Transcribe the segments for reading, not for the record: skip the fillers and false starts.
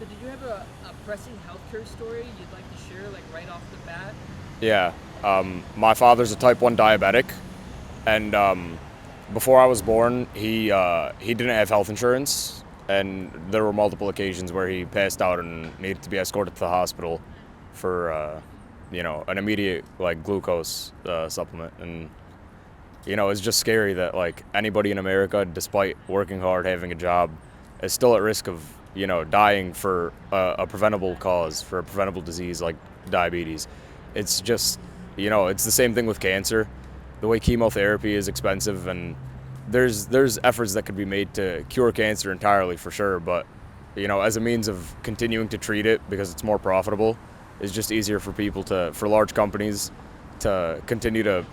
So did you have a pressing healthcare story you'd like to share, like right off the bat? Yeah. My father's a type 1 diabetic, and before I was born, he didn't have health insurance, and there were multiple occasions where he passed out and needed to be escorted to the hospital for an immediate like glucose supplement. And it's just scary that like anybody in America, despite working hard, having a job, is still at risk of dying for a preventable cause, for a preventable disease like diabetes. It's just it's the same thing with cancer. The way chemotherapy is expensive, and there's efforts that could be made to cure cancer entirely for sure, but as a means of continuing to treat it because it's more profitable, it's just easier for large companies to continue to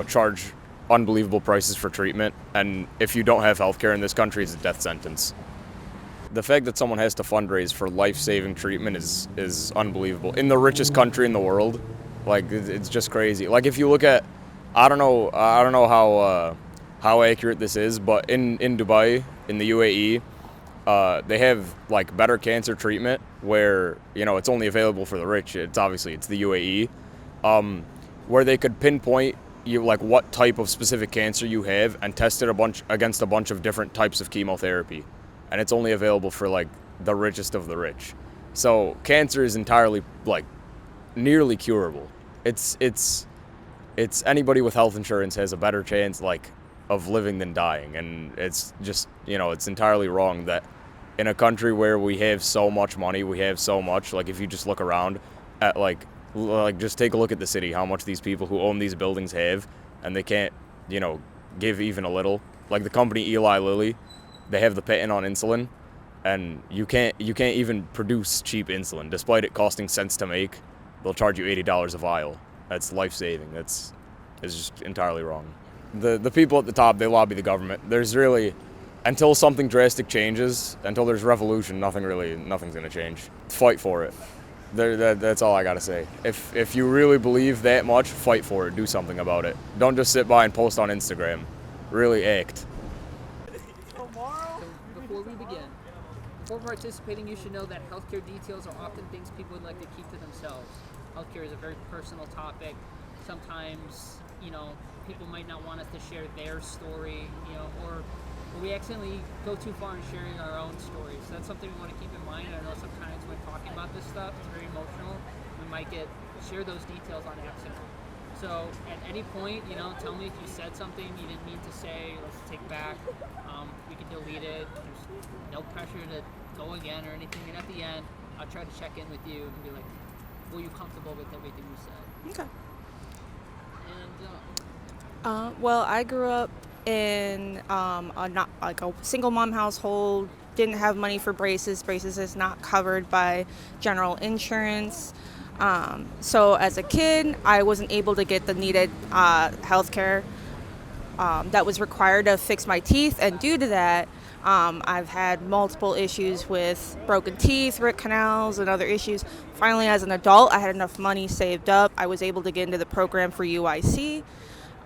charge unbelievable prices for treatment. And if you don't have healthcare in this country, it's a death sentence. The fact that someone has to fundraise for life-saving treatment is unbelievable in the richest country in the world. Like, it's just crazy. Like, if you look at, I don't know how accurate this is, but in Dubai, in the UAE, they have like better cancer treatment where it's only available for the rich. It's the UAE, where they could pinpoint you like what type of specific cancer you have and test it against a bunch of different types of chemotherapy, and it's only available for like the richest of the rich. So cancer is entirely like nearly curable. It's anybody with health insurance has a better chance like of living than dying, and it's just it's entirely wrong that in a country where we have so much money, we have so much, like if you just look around at like just take a look at the city, how much these people who own these buildings have, and they can't give even a little. Like the company Eli Lilly, they have the patent on insulin, and you can't even produce cheap insulin despite it costing cents to make. They'll charge you $80 a vial. That's life-saving. It's just entirely wrong. The people at the top, they lobby the government. There's really, until something drastic changes, until there's revolution, nothing's gonna change. Fight for it. That's all I gotta say. If you really believe that much, fight for it. Do something about it. Don't just sit by and post on Instagram. Really act. So before we begin, before participating, you should know that healthcare details are often things people would like to keep to themselves. Healthcare is a very personal topic. Sometimes, people might not want us to share their story, or we accidentally go too far in sharing our own stories. So that's something we want to keep in mind. I know sometimes when talking about this stuff, it's very emotional. We might share those details on accident. So at any point, tell me if you said something you didn't mean to say. Let's take back. We can delete it. There's no pressure to go again or anything. And at the end, I'll try to check in with you and be like, were you comfortable with everything you said? Okay. And Well, I grew up in not like a single mom household. Didn't have money for braces. Braces is not covered by general insurance. So as a kid, I wasn't able to get the needed health care that was required to fix my teeth, and due to that, I've had multiple issues with broken teeth, root canals, and other issues. Finally, as an adult, I had enough money saved up. I was able to get into the program for UIC.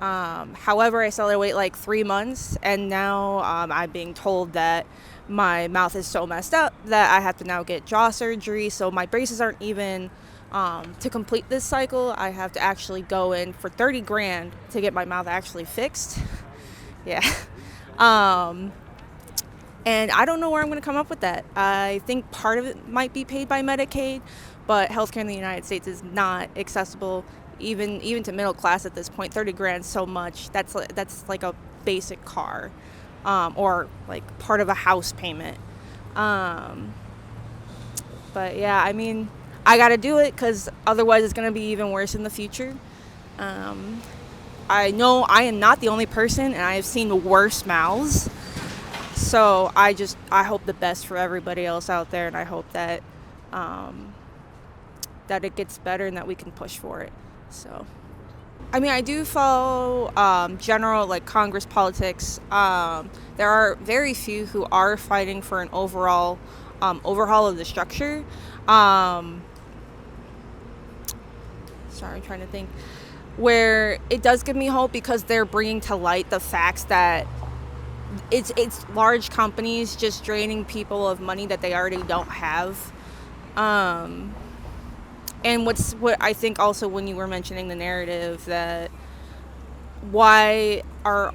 However, I still had to wait like 3 months, and now I'm being told that my mouth is so messed up that I have to now get jaw surgery. So my braces aren't even to complete this cycle. I have to actually go in for 30 grand to get my mouth actually fixed. Yeah. And I don't know where I'm going to come up with that. I think part of it might be paid by Medicaid, but healthcare in the United States is not accessible, even to middle class at this point. 30 grand so much. That's like a basic car, or like part of a house payment. But yeah, I mean, I got to do it because otherwise it's going to be even worse in the future. I know I am not the only person, and I have seen worse mouths. So I hope the best for everybody else out there, and I hope that that it gets better and that we can push for it. So, I mean, I do follow general like Congress politics. There are very few who are fighting for an overall overhaul of the structure. Sorry, I'm trying to think. Where it does give me hope because they're bringing to light the facts that it's large companies just draining people of money that they already don't have. And what I think also, when you were mentioning the narrative, that why are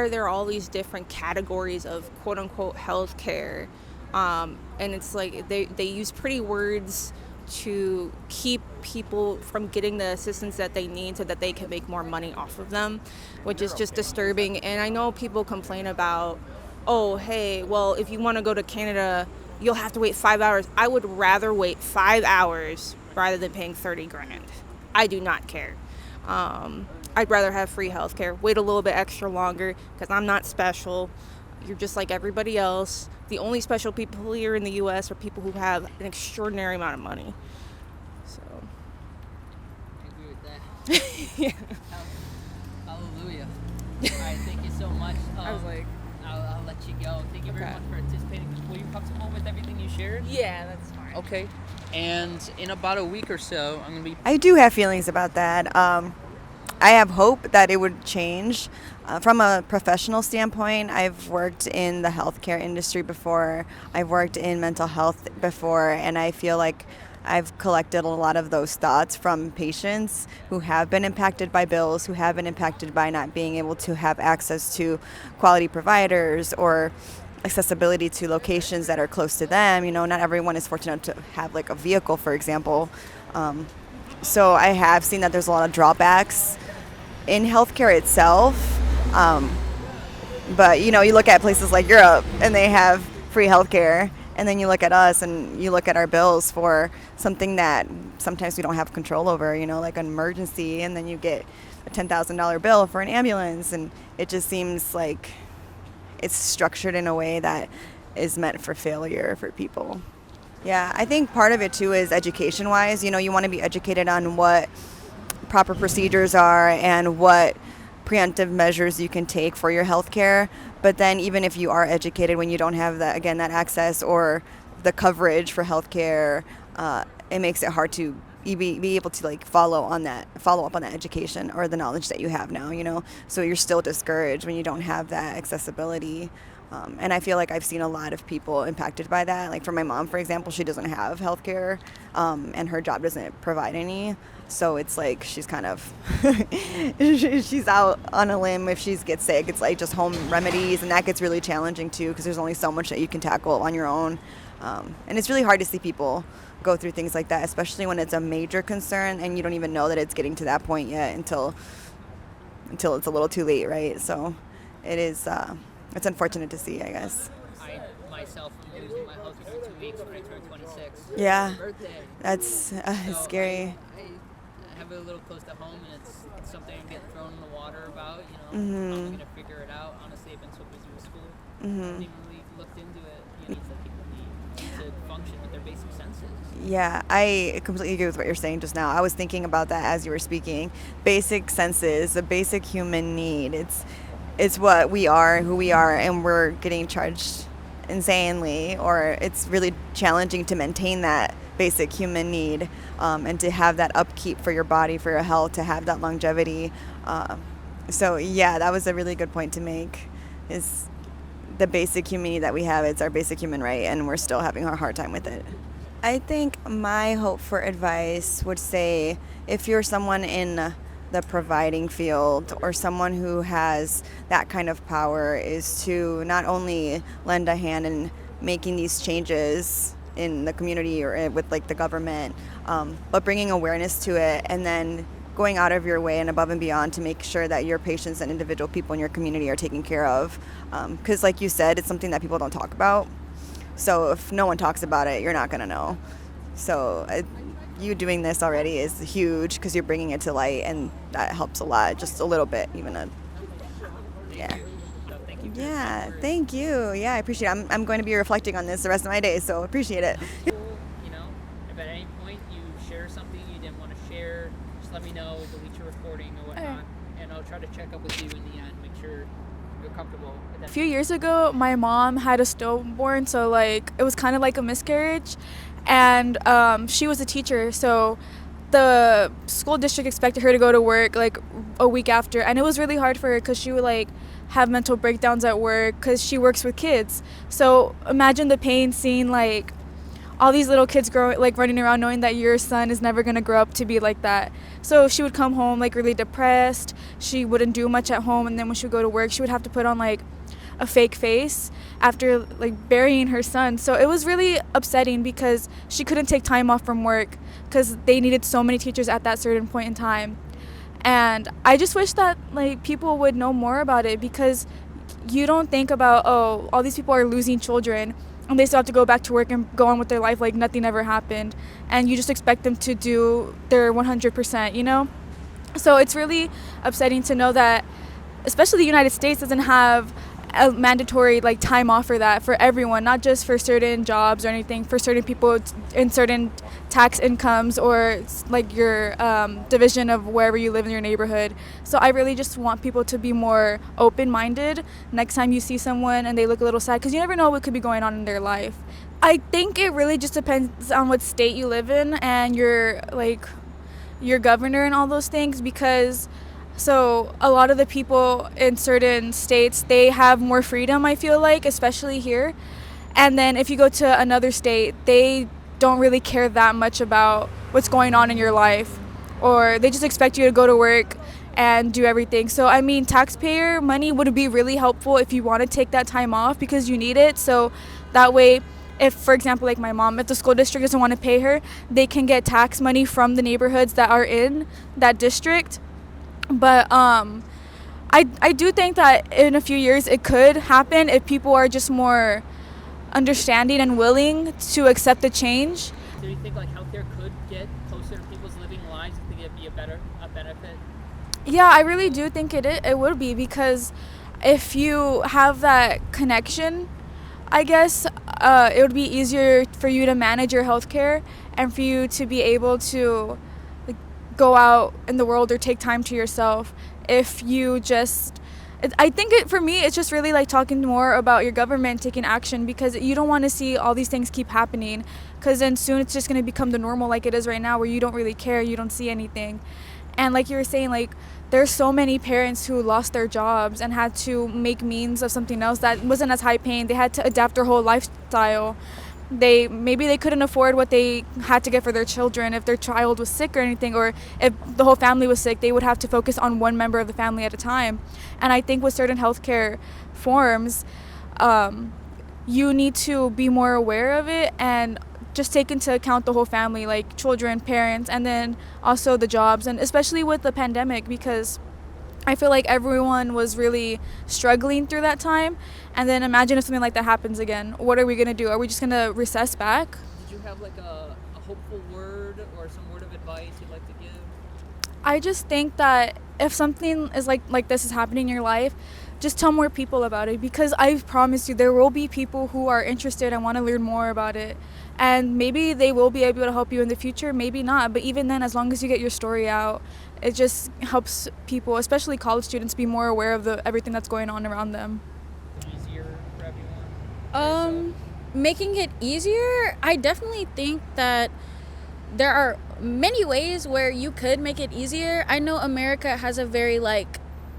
there all these different categories of quote unquote healthcare, and it's like they use pretty words to keep people from getting the assistance that they need so that they can make more money off of them, which is just disturbing. And I know people complain about, oh, hey, well, if you want to go to Canada, you'll have to wait 5 hours. I would rather wait 5 hours rather than paying $30,000. I do not care. I'd rather have free healthcare. Wait a little bit extra longer because I'm not special. You're just like everybody else. The only special people here in the U.S. are people who have an extraordinary amount of money. So. I agree with that. Yeah. Hallelujah. All right, thank you so much. I was like, I'll let you go. Thank you very much for participating. Will you come to home with everything you shared? yeah, that's fine. Okay. And in about a week or so, I'm going to be... I do have feelings about that. I have hope that it would change. From a professional standpoint, I've worked in the healthcare industry before. I've worked in mental health before, and I feel like I've collected a lot of those thoughts from patients who have been impacted by bills, who have been impacted by not being able to have access to quality providers or accessibility to locations that are close to them. You know, not everyone is fortunate to have like a vehicle, for example. So I have seen that there's a lot of drawbacks in healthcare itself. But, you know, you look at places like Europe and they have free healthcare, and then you look at us and you look at our bills for something that sometimes we don't have control over, you know, like an emergency, and then you get a $10,000 bill for an ambulance, and it just seems like it's structured in a way that is meant for failure for people. Yeah, I think part of it too is education-wise. You know, you want to be educated on what proper procedures are and what preemptive measures you can take for your health care. But then even if you are educated, when you don't have that, again, that access or the coverage for health care, it makes it hard to be able to like follow up on that education or the knowledge that you have now, you know. So you're still discouraged when you don't have that accessibility. And I feel like I've seen a lot of people impacted by that. Like for my mom, for example, she doesn't have health care, and her job doesn't provide any. So it's like she's kind of, she's out on a limb if she gets sick. It's like just home remedies, and that gets really challenging too because there's only so much that you can tackle on your own. And it's really hard to see people go through things like that, especially when it's a major concern and you don't even know that it's getting to that point yet until it's a little too late, right? So it is, it's unfortunate to see, I guess. I myself am losing my health care for 2 weeks when I turn 26. Yeah, It's my birthday. that's So scary. I have it a little close to home, and it's something I'm getting thrown in the water about, you know. Mm-hmm. I'm going to figure it out. Honestly, I've been so busy with school. I haven't even really looked into it. You know, needs that people need to function with their basic senses. Yeah, I completely agree with what you're saying just now. I was thinking about that as you were speaking. Basic senses, a basic human need. It's what we are, who we are, and we're getting charged insanely, or it's really challenging to maintain that basic human need, and to have that upkeep for your body, for your health, to have that longevity. So yeah, that was a really good point to make, is the basic human need that we have. It's our basic human right, and we're still having a hard time with it. I think my hope for advice would say, if you're someone in the providing field or someone who has that kind of power, is to not only lend a hand in making these changes in the community or with like the government, but bringing awareness to it, and then going out of your way and above and beyond to make sure that your patients and individual people in your community are taken care of. Because like you said, it's something that people don't talk about. So if no one talks about it, you're not going to know. So you doing this already is huge because you're bringing it to light, and that helps a lot, just a little bit, even yeah. Yeah, thank you. Yeah, I appreciate it. I'm going to be reflecting on this the rest of my day, so appreciate it. You know, if at any point you share something you didn't want to share, just let me know, delete your recording or whatnot, and I'll try to check up with you in the end, make sure you're comfortable with that. A few years ago, my mom had a stillborn, so like it was kind of like a miscarriage, and she was a teacher, so the school district expected her to go to work like a week after, and it was really hard for her because she would like have mental breakdowns at work because she works with kids. So imagine the pain seeing like all these little kids running around knowing that your son is never going to grow up to be like that. So she would come home like really depressed. She wouldn't do much at home, and then when she would go to work, she would have to put on like a fake face after like burying her son. So it was really upsetting because she couldn't take time off from work because they needed so many teachers at that certain point in time. And I just wish that like people would know more about it, because you don't think about, oh, all these people are losing children and they still have to go back to work and go on with their life like nothing ever happened, and you just expect them to do their 100%, you know? So it's really upsetting to know that especially the United States doesn't have a mandatory like time off for that for everyone, not just for certain jobs or anything, for certain people in certain tax incomes or like your division of wherever you live in your neighborhood. So I really just want people to be more open-minded next time you see someone and they look a little sad, because you never know what could be going on in their life. I think it really just depends on what state you live in and your governor and all those things, because so a lot of the people in certain states, they have more freedom, I feel like, especially here. And then if you go to another state, they don't really care that much about what's going on in your life, or they just expect you to go to work and do everything. So I mean, taxpayer money would be really helpful if you want to take that time off because you need it. So that way, if, for example, like my mom, if the school district doesn't want to pay her, they can get tax money from the neighborhoods that are in that district. But I do think that in a few years it could happen if people are just more understanding and willing to accept the change. Do you think like healthcare could get closer to people's living lives? Do you think it'd be a benefit? Yeah, I really do think it would be, because if you have that connection, I guess it would be easier for you to manage your healthcare and for you to be able to go out in the world or take time to yourself. If you just, I think for me, it's just really like talking more about your government taking action, because you don't want to see all these things keep happening, because then soon it's just going to become the normal like it is right now, where you don't really care, you don't see anything. And like you were saying, like there's so many parents who lost their jobs and had to make means of something else that wasn't as high paying. They had to adapt their whole lifestyle. Maybe they couldn't afford what they had to get for their children if their child was sick or anything, or if the whole family was sick, they would have to focus on one member of the family at a time. And I think with certain healthcare forms, you need to be more aware of it and just take into account the whole family, like children, parents, and then also the jobs, and especially with the pandemic, because I feel like everyone was really struggling through that time. And then imagine if something like that happens again. What are we going to do? Are we just going to recess back? Did you have like a hopeful word or some word of advice you'd like to give? I just think that if something is like this is happening in your life, just tell more people about it, because I promise you there will be people who are interested and want to learn more about it. And maybe they will be able to help you in the future, maybe not. But even then, as long as you get your story out, it just helps people, especially college students, be more aware of everything that's going on around them. Easier for everyone? Making it easier, I definitely think that there are many ways where you could make it easier. I know America has a very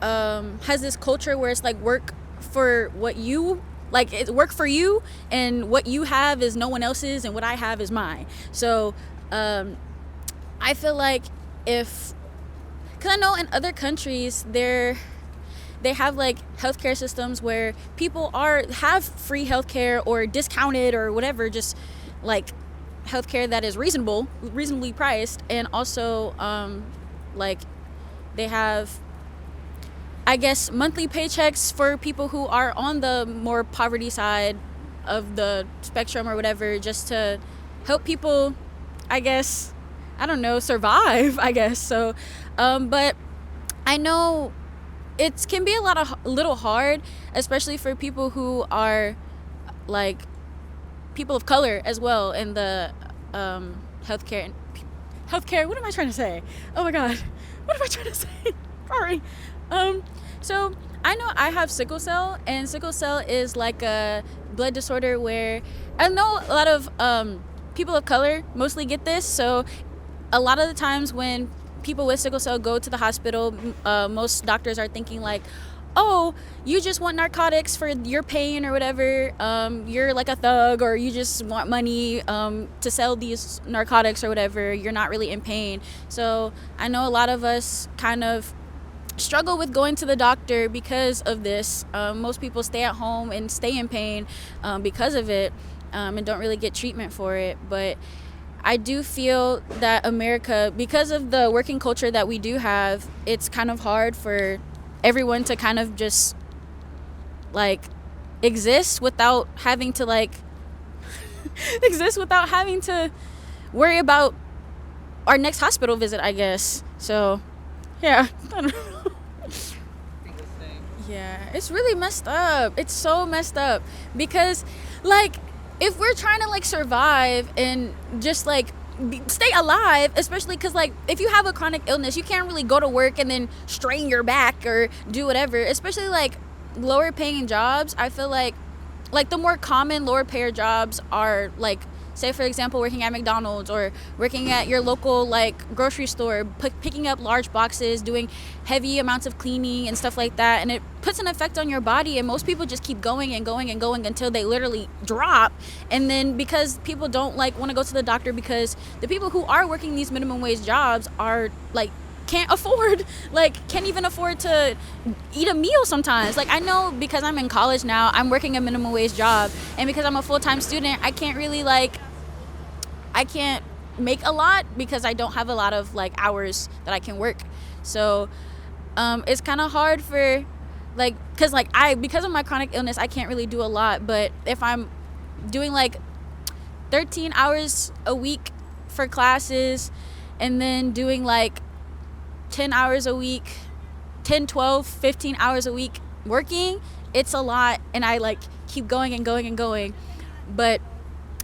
has this culture where it's like work for what you like, it's work for you, and what you have is no one else's and what I have is mine. So I feel like because I know in other countries they have like healthcare systems where people have free healthcare or discounted or whatever, just like healthcare that is reasonably priced. And also like they have, I guess, monthly paychecks for people who are on the more poverty side of the spectrum or whatever, just to help people, I guess, I don't know, survive, I guess. So but I know it can be a little hard, especially for people who are like people of color as well in the healthcare. What am I trying to say? Oh my God, what am I trying to say? Sorry. So I know I have sickle cell, and sickle cell is like a blood disorder where I know a lot of people of color mostly get this. So a lot of the times when people with sickle cell go to the hospital, most doctors are thinking like, oh, you just want narcotics for your pain or whatever, you're like a thug, or you just want money to sell these narcotics or whatever, you're not really in pain. So I know a lot of us kind of struggle with going to the doctor because of this. Most people stay at home and stay in pain because of it, and don't really get treatment for it. But I do feel that America, because of the working culture that we do have, it's kind of hard for everyone to kind of just like exist without having to like exist without having to worry about our next hospital visit, I guess. So yeah, I don't know. Yeah, it's really messed up. It's so messed up because like if we're trying to like survive and just like stay alive, especially because like if you have a chronic illness, you can't really go to work and then strain your back or do whatever, especially like lower paying jobs. I feel like the more common lower payer jobs are like, say for example, working at McDonald's or working at your local like grocery store, picking up large boxes, doing heavy amounts of cleaning and stuff like that, and it puts an effect on your body, and most people just keep going and going and going until they literally drop. And then because people don't like want to go to the doctor, because the people who are working these minimum wage jobs are like can't even afford to eat a meal sometimes. Like I know because I'm in college now, I'm working a minimum wage job, and because I'm a full-time student, I can't make a lot because I don't have a lot of like hours that I can work. So it's kind of hard for like, because of my chronic illness, I can't really do a lot. But if I'm doing like 13 hours a week for classes and then doing like 10 hours a week, 10, 12, 15 hours a week working, it's a lot, and I like keep going and going and going. But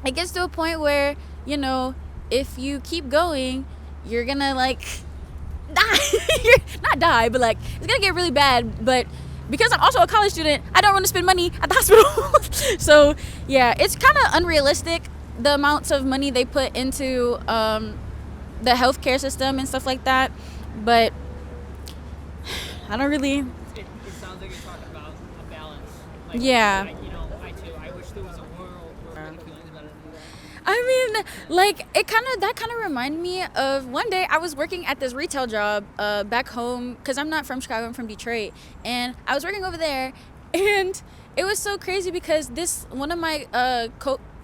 it gets to a point where, you know, if you keep going, you're gonna like die. Not die, but like it's gonna get really bad. But because I'm also a college student, I don't want to spend money at the hospital. So yeah, it's kind of unrealistic, the amounts of money they put into the healthcare system and stuff like that. But I don't really. It sounds like you're talking about a balance. Like, yeah. I wish there was a world where my feelings about it. I mean, like that kind of reminded me of one day I was working at this retail job back home, because I'm not from Chicago, I'm from Detroit, and I was working over there, and it was so crazy because one of my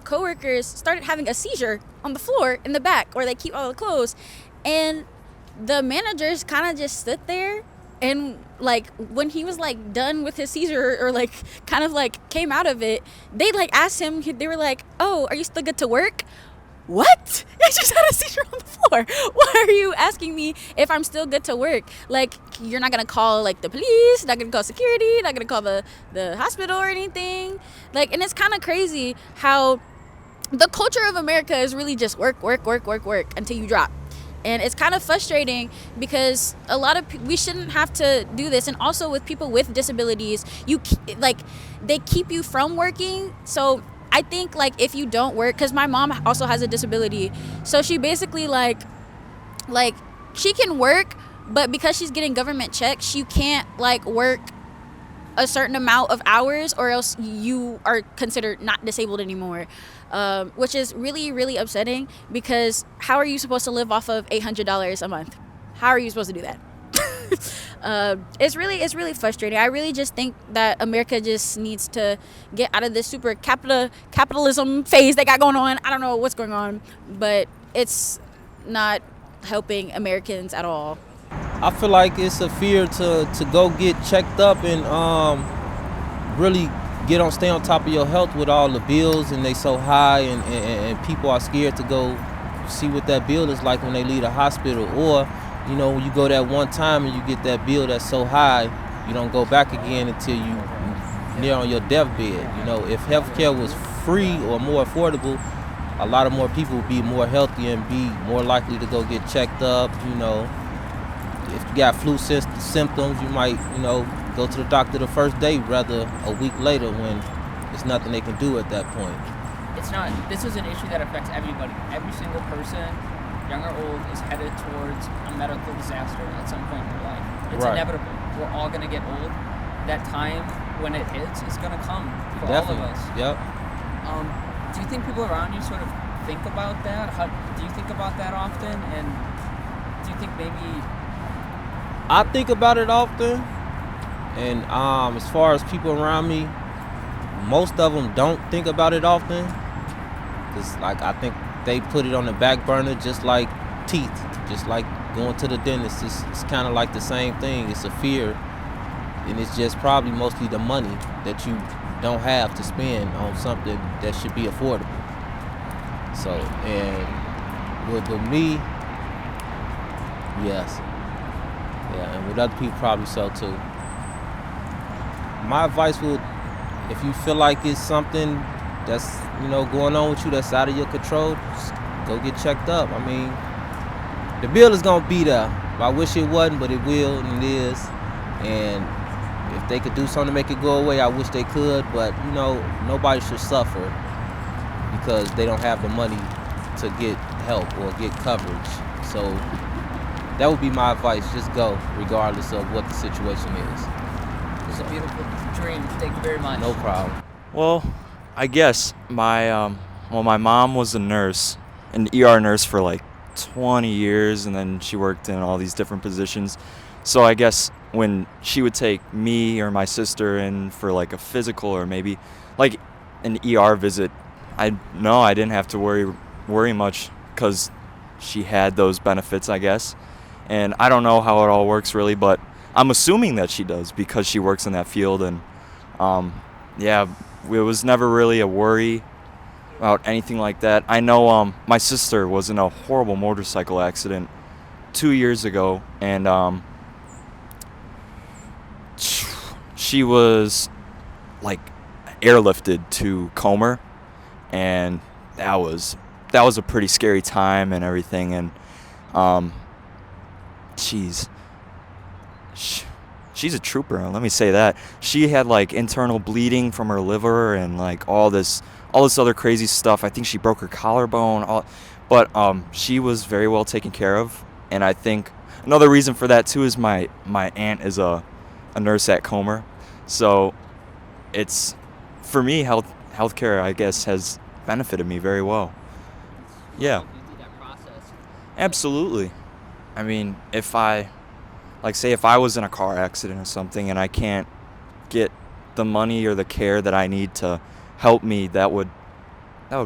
coworkers started having a seizure on the floor in the back where they keep all the clothes, and the managers kind of just stood there, and like when he was like done with his seizure or like kind of like came out of it, they like asked him, they were like, "Oh, are you still good to work?" What? I just had a seizure on the floor. Why are you asking me if I'm still good to work? Like, you're not gonna call like the police, not gonna call security, not gonna call the hospital or anything. Like, and it's kind of crazy how the culture of America is really just work until you drop. And it's kind of frustrating because a lot of we shouldn't have to do this. And also with people with disabilities, they keep you from working. So I think like if you don't work, because my mom also has a disability, so she basically like she can work, but because she's getting government checks, you can't like work a certain amount of hours, or else you are considered not disabled anymore, which is really, really upsetting, because how are you supposed to live off of $800 a month? How are you supposed to do that? It's really frustrating. I really just think that America just needs to get out of this super capitalism phase they got going on. I don't know what's going on, but it's not helping Americans at all. I feel like it's a fear to go get checked up and really stay on top of your health with all the bills, and they so high, and people are scared to go see what that bill is like when they leave the hospital. Or, you know, when you go that one time and you get that bill that's so high, you don't go back again until you near on your deathbed. You know, if healthcare was free or more affordable, a lot of more people would be more healthy and be more likely to go get checked up. You know, if you got flu symptoms, you might, you know, go to the doctor the first day rather a week later when there's nothing they can do at that point. This is an issue that affects everybody. Every single person, young or old, is headed towards a medical disaster at some point in their life. It's inevitable. We're all going to get old. that time when it hits is gonna come for Definitely. all of us. Yep. Do you think people around you sort of think about that? Do you think about that often? And do you think maybe... I think about it often, and as far as people around me, most of them don't think about it often, because like I think they put it on the back burner, just like teeth, just like going to the dentist. It's kind of like the same thing. It's a fear, and it's just probably mostly the money that you don't have to spend on something that should be affordable. So, and with me, yes. Yeah, and with other people probably so too. My advice would, if you feel like it's something that's, going on with you that's out of your control, just go get checked up. I mean, the bill is gonna be there. I wish it wasn't, but it will, and it is. And if they could do something to make it go away, I wish they could, but nobody should suffer because they don't have the money to get help or get coverage. So that would be my advice. Just go, regardless of what the situation is. It's a beautiful dream. Thank you very much. No problem. Well, I guess my mom was a nurse, an ER nurse for like 20 years, and then she worked in all these different positions. So I guess when she would take me or my sister in for like a physical or maybe like an ER visit, I didn't have to worry much because she had those benefits, I guess. And I don't know how it all works really, but I'm assuming that she does because she works in that field. And yeah, it was never really a worry about anything like that. I know my sister was in a horrible motorcycle accident 2 years ago, and she was like airlifted to Comer, and that was a pretty scary time and everything. And she's a trooper, let me say that. She had like internal bleeding from her liver and like all this other crazy stuff. I think she broke her collarbone, but she was very well taken care of. And I think another reason for that too is my aunt is a nurse at Comer. So it's, for me, healthcare, I guess, has benefited me very well. Yeah. Absolutely. I mean, if I was in a car accident or something and I can't get the money or the care that I need to help me, that would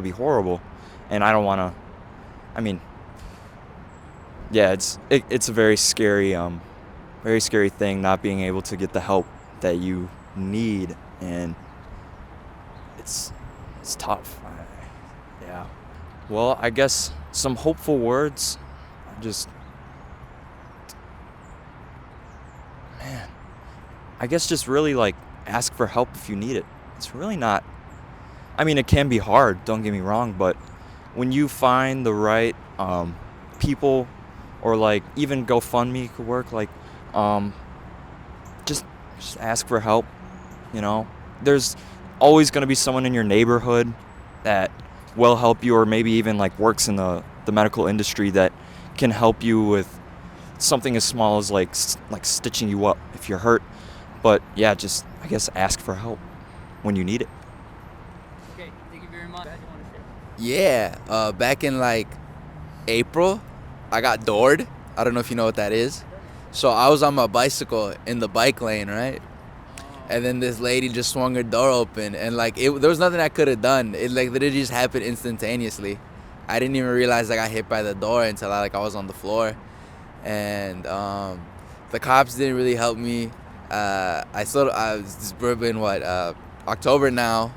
be horrible. And I don't want to, I mean, yeah, it's a very scary thing not being able to get the help that you need, and it's tough. Yeah. Well, I guess some hopeful words. I guess just really like ask for help if you need it. It's really not, I mean, it can be hard, don't get me wrong, but when you find the right people, or like even GoFundMe could work, like just ask for help. There's always going to be someone in your neighborhood that will help you, or maybe even like works in the medical industry that can help you with something as small as like stitching you up if you're hurt. But yeah, just I guess ask for help when you need it. Okay, thank you very much. Yeah, back in like April, I got doored. I don't know if you know what that is. So I was on my bicycle in the bike lane, right? And then this lady just swung her door open, and like there was nothing I could have done. It like literally just happened instantaneously. I didn't even realize I got hit by the door until I was on the floor, and the cops didn't really help me. It's been October now,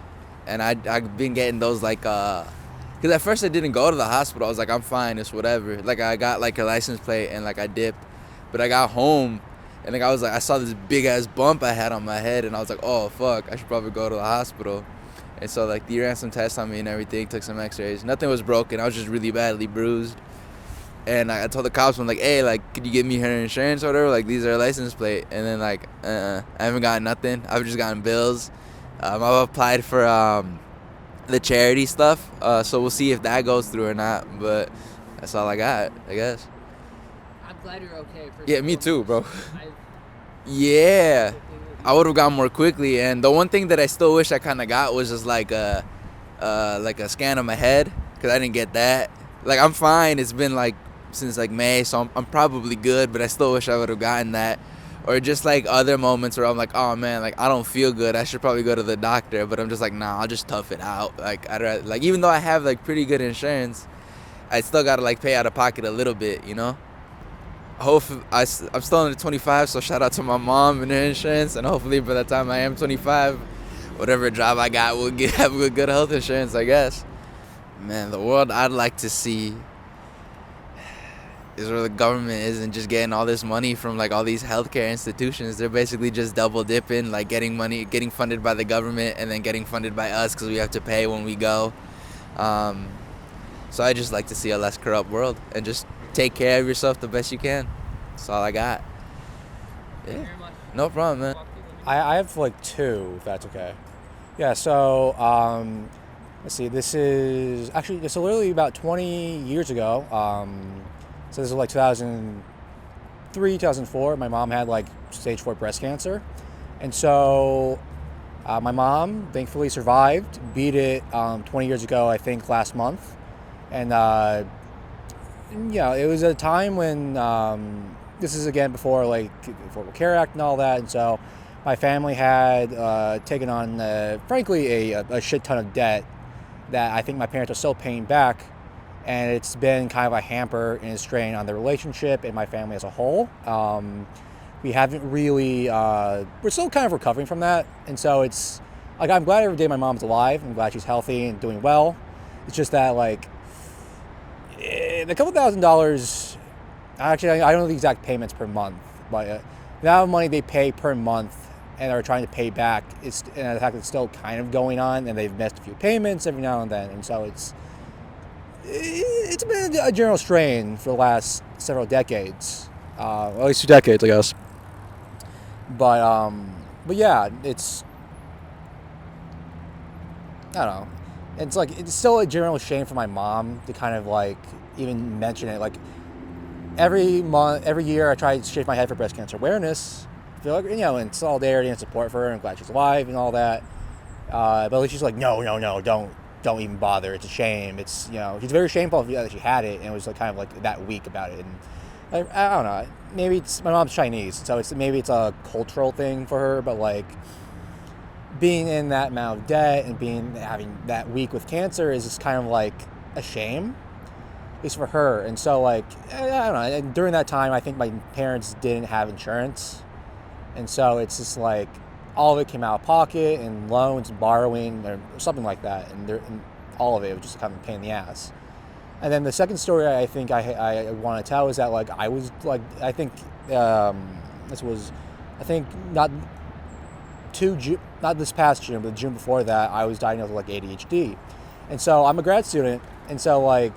and I've been getting those like because at first I didn't go to the hospital. I was like, I'm fine, it's whatever. Like I got like a license plate and like I dipped, but I got home. And like I saw this big ass bump I had on my head, and I was like, oh fuck, I should probably go to the hospital. And so like they ran some tests on me and everything, took some x-rays. Nothing was broken, I was just really badly bruised. And I told the cops, I'm like, hey, like, could you give me her insurance or whatever? Like, these are her license plate. And then like, I haven't gotten nothing. I've just gotten bills. I've applied for the charity stuff, so we'll see if that goes through or not. But that's all I got, I guess. I'm glad you're okay. Yeah, me too, bro. Yeah. I would have gotten more quickly. And the one thing that I still wish I kind of got was just like a scan of my head, because I didn't get that. Like, I'm fine. It's been like since like May, so I'm probably good, but I still wish I would have gotten that. Or just like other moments where I'm like, oh man, like I don't feel good, I should probably go to the doctor, but I'm just like, nah, I'll just tough it out. Like I'd rather, like, even though I have like pretty good insurance, I still gotta like pay out of pocket a little bit, you know. Hopefully, I'm still under 25, so shout out to my mom and her insurance, and hopefully by the time I am 25, whatever job I got will have good health insurance, I guess. Man, the world I'd like to see is where the government isn't just getting all this money from like all these healthcare institutions. They're basically just double dipping, like getting funded by the government and then getting funded by us because we have to pay when we go. So I just like to see a less corrupt world and just take care of yourself the best you can. That's all I got. Yeah, no problem, man. I have like two, if that's okay. Yeah, so let's see, this is literally about 20 years ago. So this is like 2003, 2004. My mom had like stage 4 breast cancer. And so my mom thankfully survived, beat it 20 years ago, I think last month. And it was a time when, this is again before like the Affordable Care Act and all that. And so my family had taken on, frankly, a shit ton of debt that I think my parents are still paying back. And it's been kind of a hamper and a strain on the relationship and my family as a whole. We haven't really, we're still kind of recovering from that. And so it's, like, I'm glad every day my mom's alive. I'm glad she's healthy and doing well. It's just that, like, the couple $1,000s, actually, I don't know the exact payments per month, but the amount of money they pay per month and are trying to pay back, and the fact that it's still kind of going on, and they've missed a few payments every now and then. And so it's been a general strain for the last several decades, at least 2 decades, I guess. But yeah, it's, I don't know. It's still a general shame for my mom to kind of like even mention it. Like every year, I try to shave my head for breast cancer awareness. I feel like, and solidarity and support for her, and glad she's alive and all that. But at least she's like, no, don't even bother. It's a shame. It's, she's very shameful that she had it, and it was like kind of like that weak about it. And I don't know. Maybe my mom's Chinese, so maybe it's a cultural thing for her. But like being in that amount of debt and having that week with cancer is just kind of like a shame, at least for her. And so like I don't know. And during that time, I think my parents didn't have insurance, and so it's just like, all of it came out of pocket and loans and borrowing or something like that. And all of it was just kind of a pain in the ass. And then the second story I think I want to tell is that like I was like, I think this was, I think not this past June, but the June before that, I was diagnosed with like ADHD. And so I'm a grad student. And so like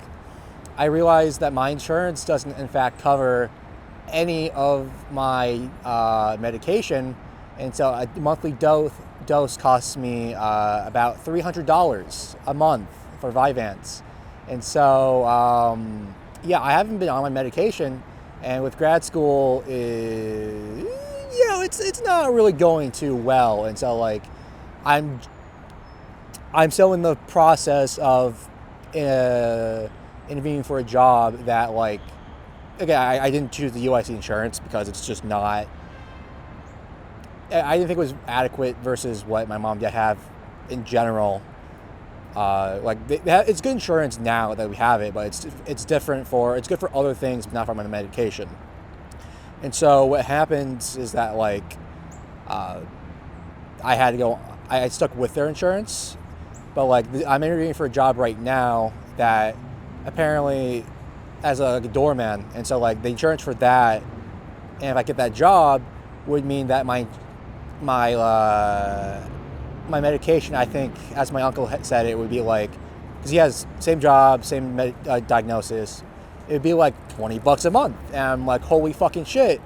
I realized that my insurance doesn't in fact cover any of my medication. And so a monthly dose costs me about $300 a month for Vyvanse. And so, yeah, I haven't been on my medication. And with grad school, it's not really going too well. And so, like, I'm still in the process of interviewing for a job that, like, again, I didn't choose the UIC insurance because it's just not, I didn't think it was adequate versus what my mom did have in general. It's good insurance now that we have it, but it's different it's good for other things, but not for my medication. And so what happens is that like, I stuck with their insurance, but like I'm interviewing for a job right now that apparently as a doorman. And so like the insurance for that, and if I get that job, would mean that my medication, I think, as my uncle said, it would be like, because he has same job, same diagnosis, it would be like $20 a month. And I'm like, holy fucking shit.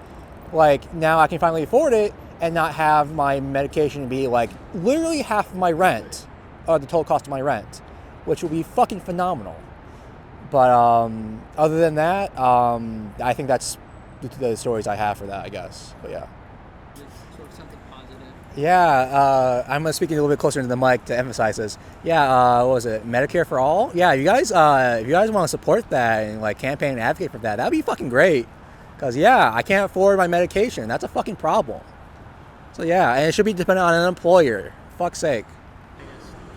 Like, now I can finally afford it and not have my medication be like literally half of my rent, or the total cost of my rent, which would be fucking phenomenal. But other than that, I think that's the stories I have for that, I guess. But yeah. Sort of something positive. Yeah, I'm gonna speak a little bit closer to the mic to emphasize this. Yeah, what was it? Medicare for all? Yeah, if you guys want to support that and like campaign and advocate for that, that'd be fucking great. Cause yeah, I can't afford my medication. That's a fucking problem. So yeah, and it should be dependent on an employer. Fuck's sake.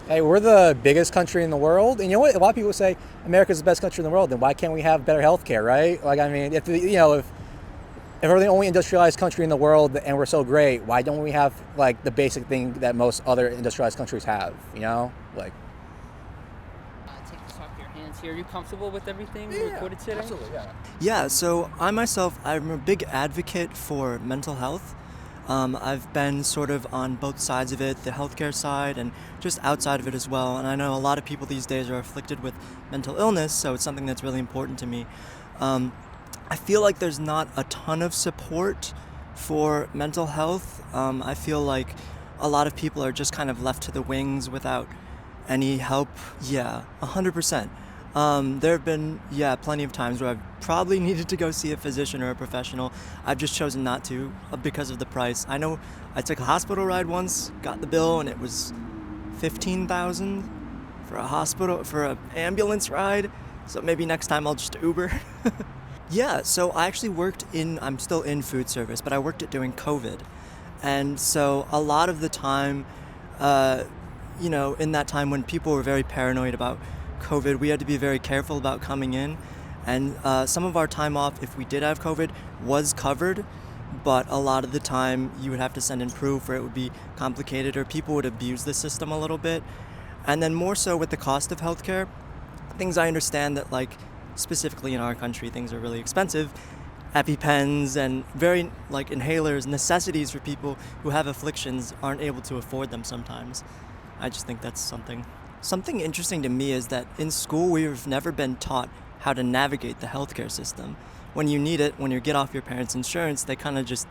Hey, we're the biggest country in the world, and you know what? A lot of people say America's the best country in the world. Then why can't we have better healthcare, right? Like, I mean, if we're the only industrialized country in the world and we're so great, why don't we have like the basic thing that most other industrialized countries have? You know, like. Take this off your hands here. Are you comfortable with everything recorded today? Absolutely, yeah. Yeah, so I'm a big advocate for mental health. I've been sort of on both sides of it, the healthcare side and just outside of it as well. And I know a lot of people these days are afflicted with mental illness, so it's something that's really important to me. I feel like there's not a ton of support for mental health. I feel like a lot of people are just kind of left to the wings without any help. Yeah, 100%. There have been, plenty of times where I've probably needed to go see a physician or a professional. I've just chosen not to because of the price. I know I took a hospital ride once, got the bill, and it was $15,000 for an ambulance ride. So maybe next time I'll just Uber. Yeah, so I actually I'm still in food service, but I worked it during COVID. And so a lot of the time, in that time when people were very paranoid about COVID, we had to be very careful about coming in. And some of our time off, if we did have COVID, was covered. But a lot of the time, you would have to send in proof, or it would be complicated, or people would abuse the system a little bit. And then more so with the cost of healthcare, things I understand that, like, specifically in our country, things are really expensive. EpiPens and very, like, inhalers, necessities for people who have afflictions aren't able to afford them sometimes. I just think that's something. Something interesting to me is that in school, we've never been taught how to navigate the healthcare system. When you need it, when you get off your parents' insurance, they kind of just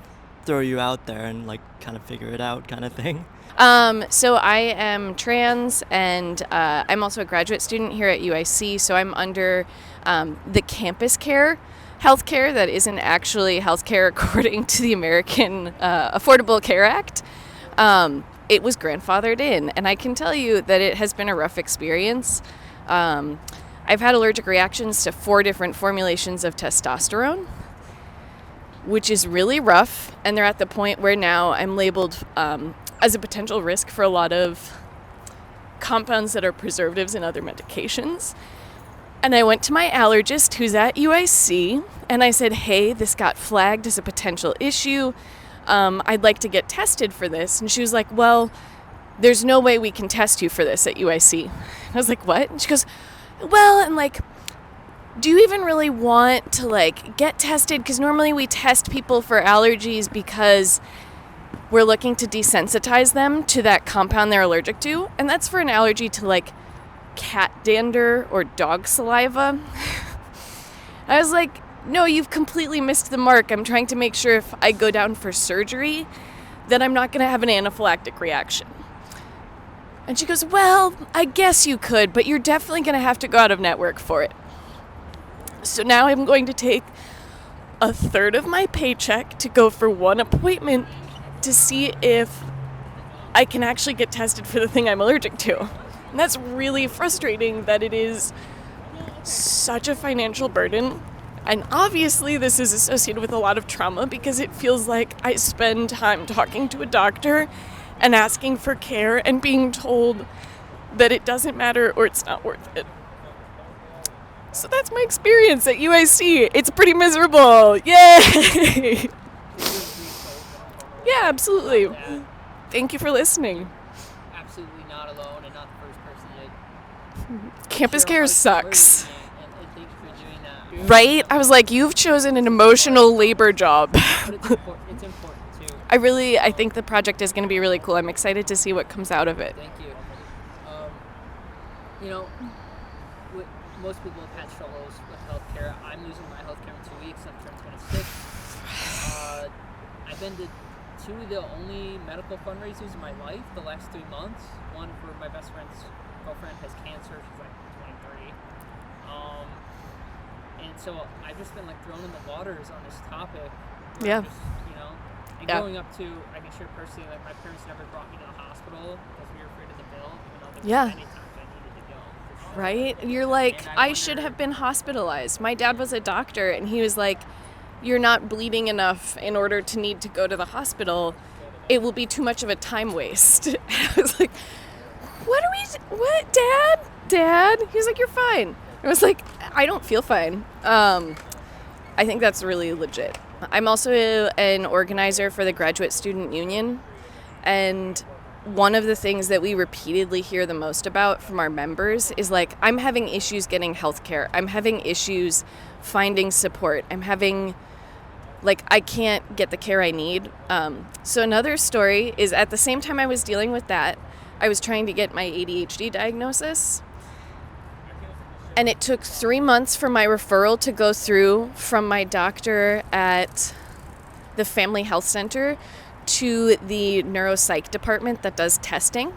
throw you out there and like kind of figure it out kind of thing. So I am trans, and I'm also a graduate student here at UIC, so I'm under the campus care healthcare that isn't actually healthcare according to the American Affordable Care Act. It was grandfathered in, and I can tell you that it has been a rough experience. I've had allergic reactions to 4 different formulations of testosterone, which is really rough, and they're at the point where now I'm labeled as a potential risk for a lot of compounds that are preservatives and other medications. And I went to my allergist, who's at UIC, and I said, hey, this got flagged as a potential issue. I'd like to get tested for this. And she was like, well, there's no way we can test you for this at UIC. I was like, what? And she goes, well, and like, do you even really want to like get tested? Because normally we test people for allergies because we're looking to desensitize them to that compound they're allergic to. And that's for an allergy to like cat dander or dog saliva. I was like, no, you've completely missed the mark. I'm trying to make sure if I go down for surgery that I'm not going to have an anaphylactic reaction. And she goes, well, I guess you could, but you're definitely going to have to go out of network for it. So now I'm going to take 1/3 of my paycheck to go for one appointment to see if I can actually get tested for the thing I'm allergic to. And that's really frustrating that it is such a financial burden. And obviously this is associated with a lot of trauma because it feels like I spend time talking to a doctor and asking for care and being told that it doesn't matter or it's not worth it. So that's my experience at UIC. It's pretty miserable. Yay! Yeah, absolutely. Thank you for listening. Absolutely not alone, and not the first person to Campus share care how sucks. and thank you for doing that. Right? I was like, you've chosen an emotional labor job. But it's important too. I think the project is going to be really cool. I'm excited to see what comes out of it. Thank you. Most people have had struggles with healthcare. I'm losing my healthcare in 2 weeks. I'm turning 26. I've been to 2 of the only medical fundraisers in my life the last 3 months. One for my best friend's girlfriend has cancer. She's like 23. And so I've just been like thrown in the waters on this topic. Yeah. Just, And Yeah. growing up too, I can share personally, like my parents never brought me to the hospital because we were afraid of the bill, even though there Yeah. were many times I needed to go. for sure. Right? And you're like, And I I should wonder- have been hospitalized. My dad was a doctor, and he was like, you're not bleeding enough in order to need to go to the hospital. It will be too much of a time waste. I was like, what, Dad? He was like, you're fine. I was like, I don't feel fine. I think that's really legit. I'm also an organizer for the Graduate Student Union, and one of the things that we repeatedly hear the most about from our members is like, I'm having issues getting healthcare. I'm having issues finding support. I can't get the care I need. So another story is at the same time I was dealing with that, I was trying to get my ADHD diagnosis. And it took 3 months for my referral to go through from my doctor at the Family Health Center to the neuropsych department that does testing.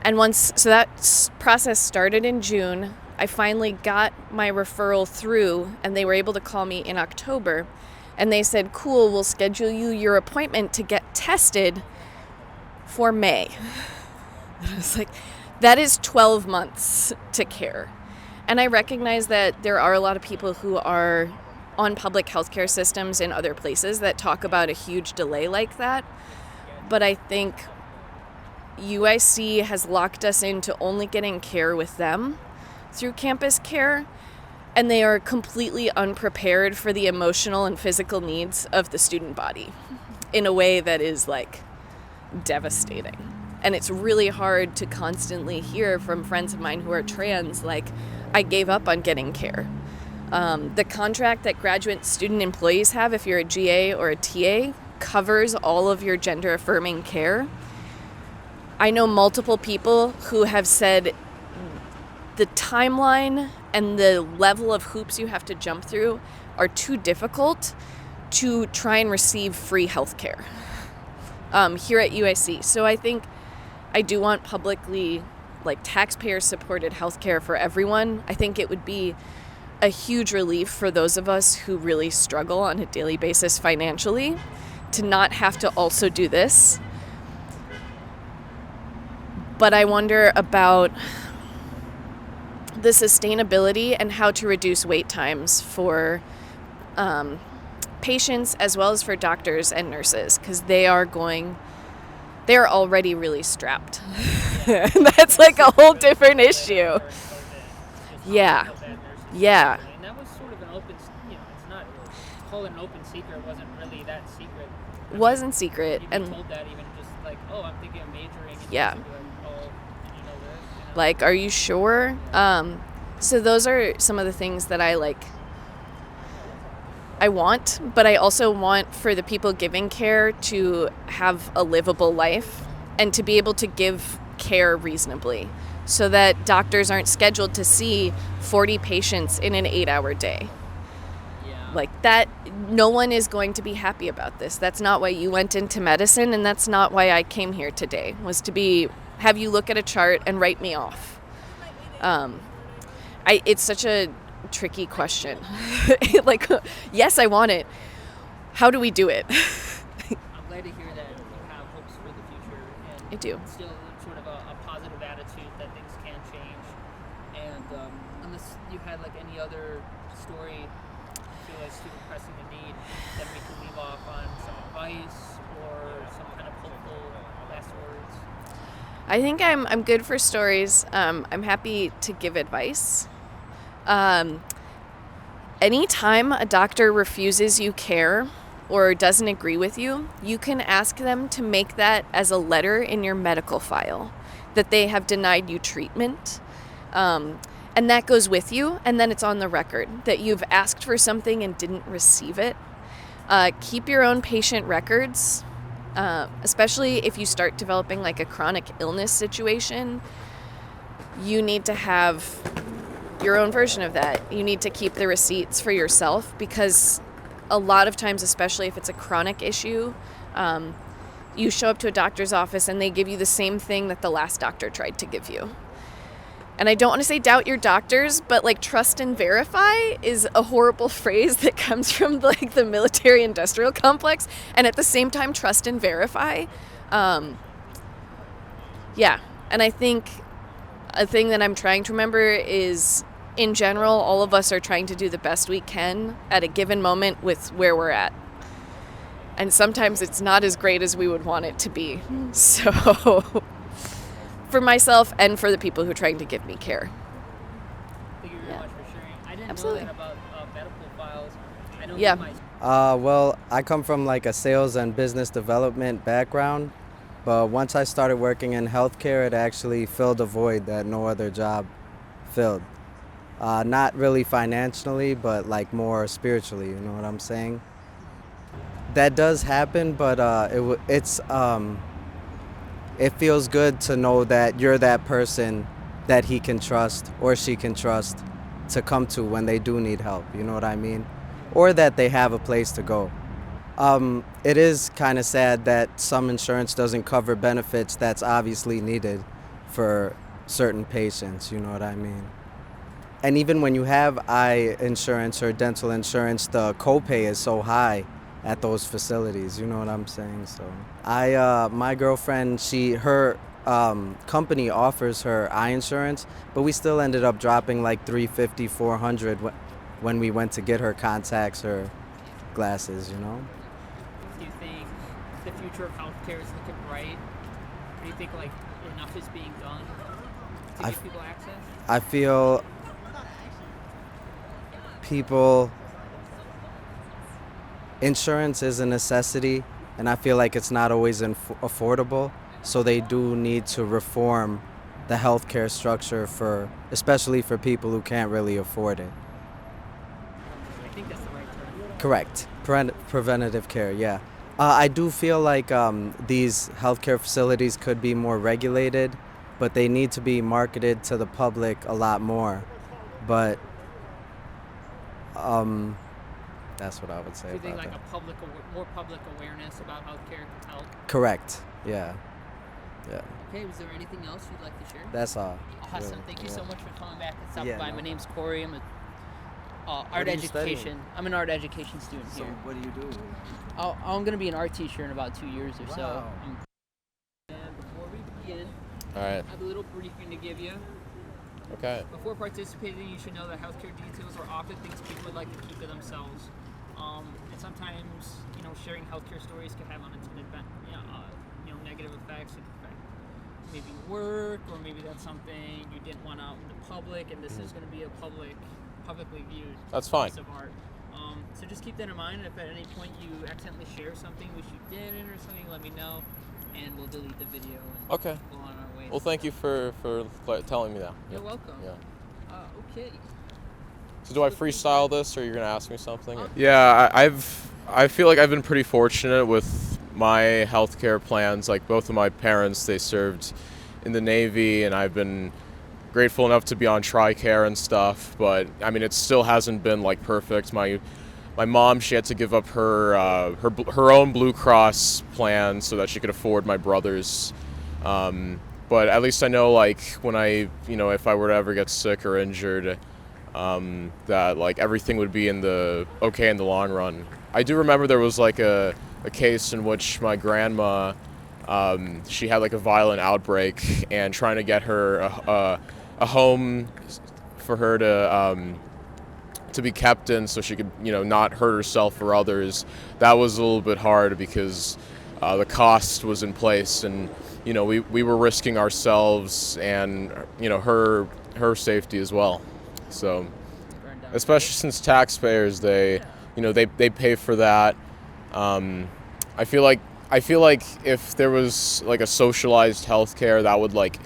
And so that process started in June. I finally got my referral through, and they were able to call me in October. And they said, cool, we'll schedule you your appointment to get tested for May. And I was like, that is 12 months to care. And I recognize that there are a lot of people who are on public healthcare systems in other places that talk about a huge delay like that. But I think UIC has locked us into only getting care with them through campus care, and they are completely unprepared for the emotional and physical needs of the student body in a way that is like devastating. And it's really hard to constantly hear from friends of mine who are trans, like, I gave up on getting care. The contract that graduate student employees have, if you're a GA or a TA, covers all of your gender affirming care. I know multiple people who have said the timeline and the level of hoops you have to jump through are too difficult to try and receive free health care here at UIC. So I think I do want publicly, like, taxpayer supported healthcare for everyone. I think it would be a huge relief for those of us who really struggle on a daily basis financially to not have to also do this. But I wonder about the sustainability and how to reduce wait times for patients as well as for doctors and nurses, because they're already really strapped. And that's like a whole different issue. Yeah. Yeah. And that was sort of an open, it's not called an open secret. It wasn't really that secret. Wasn't secret. You'd be told that even just like, oh, I'm thinking of majoring. And Yeah. you'd be like, oh, did you know this? Like, are you sure? So those are some of the things that I want, but I also want for the people giving care to have a livable life and to be able to give care reasonably so that doctors aren't scheduled to see 40 patients in an 8-hour day. Yeah. Like that, no one is going to be happy about this. That's not why you went into medicine, and that's not why I came here today, was to have you look at a chart and write me off. It's such a tricky question. Like, yes, I want it. How do we do it? I'm glad to hear that you have hopes for the future. And I do. Still sort of a positive attitude that things can change. And unless you had like any other story feel like student pressing the need, then we can leave off on some advice or some kind of hopeful last words. I think I'm good for stories. I'm happy to give advice. Anytime a doctor refuses you care or doesn't agree with you, you can ask them to make that as a letter in your medical file that they have denied you treatment. And that goes with you, and then it's on the record that you've asked for something and didn't receive it. Keep your own patient records, especially if you start developing like a chronic illness situation. You need to have your own version of that. You need to keep the receipts for yourself, because a lot of times, especially if it's a chronic issue, you show up to a doctor's office and they give you the same thing that the last doctor tried to give you. And I don't want to say doubt your doctors, but like trust and verify is a horrible phrase that comes from like the military industrial complex. And at the same time, trust and verify. Yeah. And I think a thing that I'm trying to remember is, in general, all of us are trying to do the best we can at a given moment with where we're at. And sometimes it's not as great as we would want it to be. So for myself and for the people who are trying to give me care. Thank you very much for sharing. I didn't Absolutely. know that about medical files. I know Yeah. Well, I come from like a sales and business development background, but once I started working in healthcare, it actually filled a void that no other job filled. Not really financially, but like more spiritually, you know what I'm saying? That does happen, but it feels good to know that you're that person that he can trust or she can trust to come to when they do need help, you know what I mean? Or that they have a place to go. It is kind of sad that some insurance doesn't cover benefits that's obviously needed for certain patients, you know what I mean? And even when you have eye insurance or dental insurance, the copay is so high at those facilities, you know what I'm saying? So my girlfriend, her company offers her eye insurance, but we still ended up dropping like $350, $400 when we went to get her contacts or glasses, you know? Do you think the future of healthcare is looking bright? Do you think like enough is being done to give people access? I feel insurance is a necessity, and I feel like it's not always affordable, so they do need to reform the healthcare structure especially for people who can't really afford it. I think that's the right term. Correct. Preventative care, yeah. I do feel like these healthcare facilities could be more regulated, but they need to be marketed to the public a lot more. But that's what I would say Do you think about like that. more public awareness about healthcare could help? Correct, yeah. Okay, was there anything else you'd like to share? That's all. Awesome. Really, Thank you yeah. so much for coming back and stopping Yeah, by. no My name's Corey. I'm a art are you education. studying? I'm an art education student So here. what do you do? I'm gonna be an art teacher in about 2 years or so. Wow. And before we begin, All right. I have a little briefing to give you. Okay. Before participating, you should know that healthcare details are often things people would like to keep to themselves. And sometimes, sharing healthcare stories can have unintended, negative effects. It can affect maybe work, or maybe that's something you didn't want out in the public, and this is going to be a publicly viewed That's fine. piece of art. So just keep that in mind. If at any point you accidentally share something which you didn't or something, let me know, and we'll delete the video and Okay. go on our way. Well, thank you for telling me that. You're welcome. Yeah. Okay. So do I freestyle this, or you're gonna ask me something? Yeah, I feel like I've been pretty fortunate with my healthcare plans. Like both of my parents, they served in the Navy, and I've been grateful enough to be on TRICARE and stuff. But I mean, it still hasn't been like perfect. My mom, she had to give up her own Blue Cross plan so that she could afford my brother's. But at least I know, like, when if I were to ever get sick or injured, that like everything would be in the long run. I do remember there was like a case in which my grandma, she had like a violent outbreak, and trying to get her a home for her to be kept in so she could not hurt herself or others. That was a little bit hard because the cost was in place, and we were risking ourselves and her safety as well. So especially since taxpayers, they pay for that. I feel like if there was like a socialized healthcare, that would like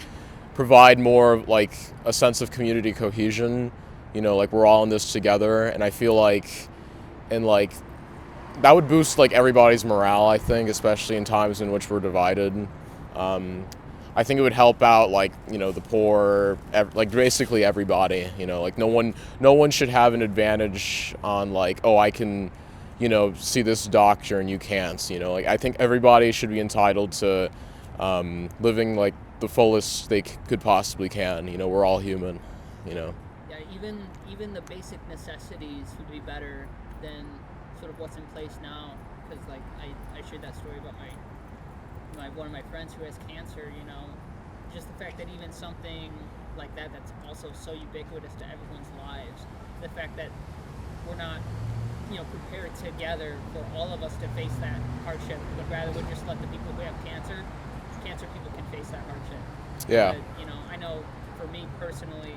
provide more of like a sense of community cohesion, like we're all in this together. And I feel like that would boost like everybody's morale, I think, especially in times in which we're divided. I think it would help out like the poor, like basically everybody. Like no one should have an advantage on like, oh, I can see this doctor and you can't. Like I think everybody should be entitled to living like the fullest they could possibly can. You know, we're all human. You know. Yeah, even the basic necessities would be better than sort of what's in place now. Because like I shared that story about one of my friends who has cancer. You know, just the fact that even something like that that's also so ubiquitous to everyone's lives, the fact that we're not, you know, prepared together for all of us to face that hardship, but rather would just let the people who have cancer people can face that hardship. Yeah. But, you know, I know for me personally,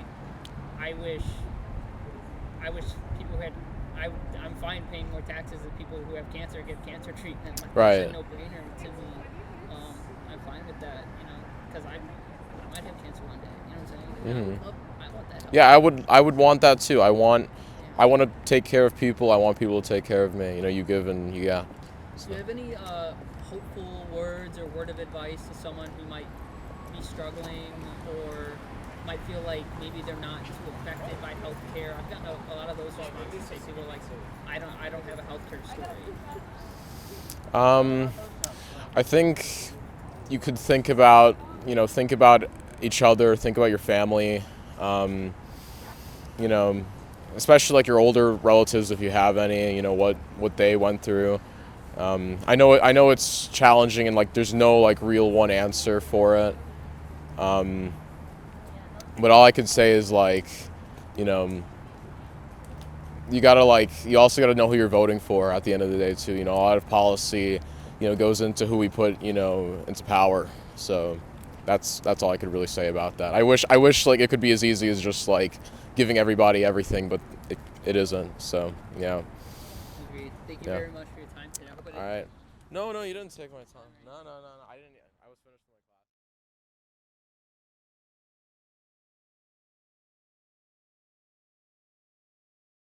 I wish people had. I'm fine paying more taxes than people who have cancer get cancer treatment. Like, right. It's a no-brainer to me. I'm fine with that, you know, because I might have cancer one day. You know what I'm saying? Mm-hmm. I want that help. Yeah, I would want that too. I want to take care of people. I want people to take care of me. You know, you give and you get. So. Do you have any hopeful words or word of advice to someone who might be struggling or might feel like maybe they're not too affected by healthcare? I've gotten a lot of those responses. Say people are like, I don't have a healthcare story. I think you could think about each other, think about your family. You know, especially like your older relatives, if you have any. You know what they went through. I know it's challenging and like there's no like real one answer for it. But all I could say is like, you know, you also gotta know who you're voting for at the end of the day too. You know, a lot of policy, you know, goes into who we put, you know, into power. So that's all I could really say about that. I wish like it could be as easy as just like giving everybody everything, but it isn't. So yeah. Agreed. Thank you very much for your time today. All right. No, you didn't take my time. No, I didn't.